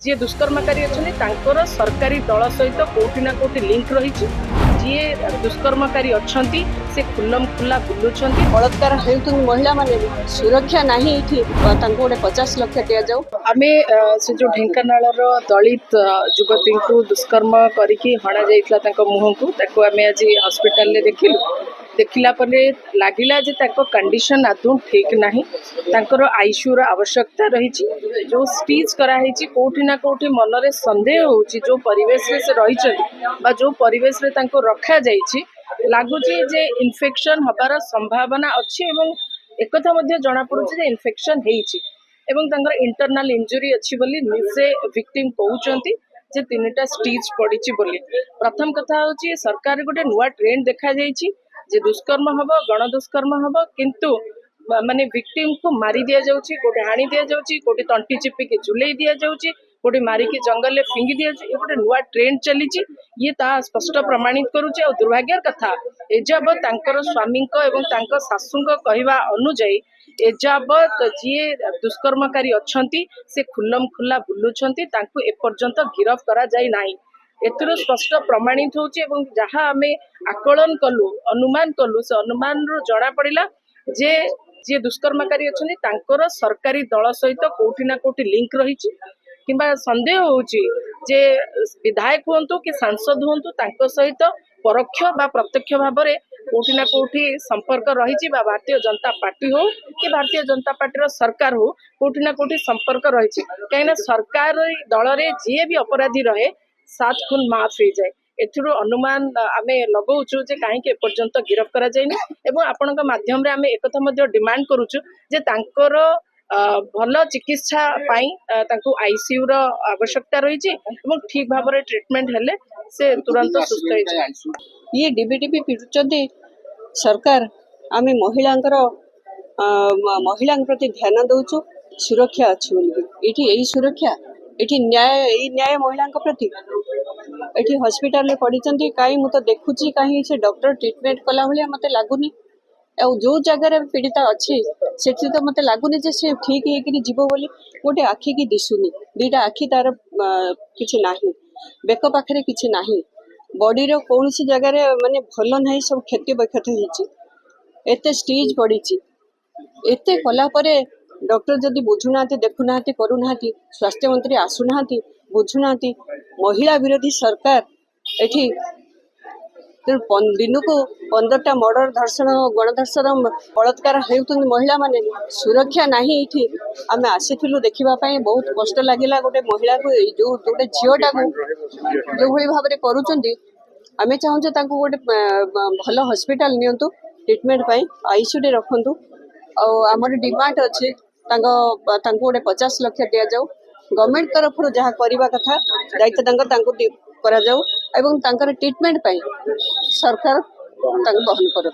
जी दुष्कर्मकारी अच्छा सरकारी दल सहित कौटि ना कौटि लिंक रही जी दुष्कर्मकारी अच्छा से खुलम खुला बुलूं बलात्कार हेउतुन महिला माने सुरक्षा नहीं इथि गोटे 50 लाख दिया जाऊ। आम से जो ढेंकानाल दलित युवती को दुष्कर्म करी हणा जाता मुह को आम आज हस्पिटाल देखिलु देखला लगिला जे कंडीशन आदौ ठीक नहीं आईसीयू आवश्यकता रही जो स्टीज कराई कौटि ना कौटि मनरे संदेह हो जो परिवेश से रही जो परिवेश रखा जाइए लगुच जे इन्फेक्शन हबार संभावना अच्छी एक जना पड़े इन्फेक्शन हो इंटरनल इंजुरी अच्छी बोली निजे विक्टिम कहते जे 3टा स्टीज पड़ी बोली। प्रथम कथा हूँ सरकार गोटे नुआ ट्रेंड देखा जे दुष्कर्म हम गण दुष्कर्म हम किंतु माने विक्टिम को मारी दि जाऊँगी कोटे हाणी दि जाऊँगी कोटे तंटी चिपिकी झुले दि जाऊँगी कोटे मारिकी जंगल में फिंगी दि जाऊँगी गोटे नुआ ट्रेंड चली ये स्पष्ट प्रमाणित करुचे। और दुर्भाग्यर कथा एजावत स्वामी एवं सासू कहवा अनुजाई एजावत जी दुष्कर्मकारी अच्छा से खुलम खुला बुलूं एपर्यंत गिरफ करा जाई नाही। एथुर स्पष्ट प्रमाणित होची एवं जहाँ आम आकलन कलु अनुमान कलु से अनुमान रु जना पड़िला जे जी दुष्कर्मकारी अच्छा सरकारी दल सहित कौटि ना कौटि लिंक रही किंबा संदेह होची जे विधायक हूँ कि सांसद हूँ सहित परोक्ष बा प्रत्यक्ष भाव में कौटि ना कौटि संपर्क रही भारतीय जनता पार्टी हो कि भारतीय जनता पार्टी सरकार हो कौटि ना कौटि संपर्क रही कहीं सरकार दल में जी भी अपराधी रहे 7 खून माफ हो जाए। एथिरो अनुमान आमे लगाऊचु जे कहीं एपर्यंत गिरफ करा जाइनी एवं आपणक माध्यम रे आमे एकथा मध्य डिमांड करूचु जे तांकर भल चिकित्सा पाई तांको आईसीयू रो आवश्यकता रही एवं ठीक भाव में ट्रीटमेंट हेले से तुरंत सुस्थ हो जाए। ये डीबीटीबी पिटुचंदी सरकार आमे महिला प्रति ध्यान दउचु सुरक्षा अच्छी बोली एठी यही सुरक्षा एठी न्याय महिला प्रति एठी हॉस्पिटल पड़ी कहीं मुझे देखुची कहीं से डॉक्टर ट्रीटमेंट कला भाया मत लगुनि जो जगह पीड़िता अच्छी से तो मत लगुनि जे से ठीक है जीव बोली गोटे आखि की दिशुनी 2टा आखि तार किछि नाही बेक पाखरे किछि नाही बॉडी रो कौन सी जगह माने भल नहीं सब क्षति बक्षत होती एते स्टीज पड़ी एते कला परे डॉक्टर जदि बुझुना देखुना करूना स्वास्थ्य मंत्री आसुना बुझुना महिला विरोधी सरकार एठी दिन को 15टा मर्डर धर्षण गणधर्षण बलात्कार हेउतुन महिला माने सुरक्षा नहीं इठी आम आसीथिलु देखिबा बहुत कष्ट लागिला गोटे महिला को जो गोटे झीटा को जो भली भाव में करूचंदी आमे चाहूचे तांको गोटे भल हॉस्पिटल नियंतु ट्रीटमेंट पाई आईसीयू रे रखंतु और आमर डिमांड अच्छे गोटे 50 लाख दिया जाऊ गवर्नमेंट तरफ जहाँ करवा कथा दायित्व करा जाऊ एवं ट्रीटमेंट पाई सरकार बहन कर।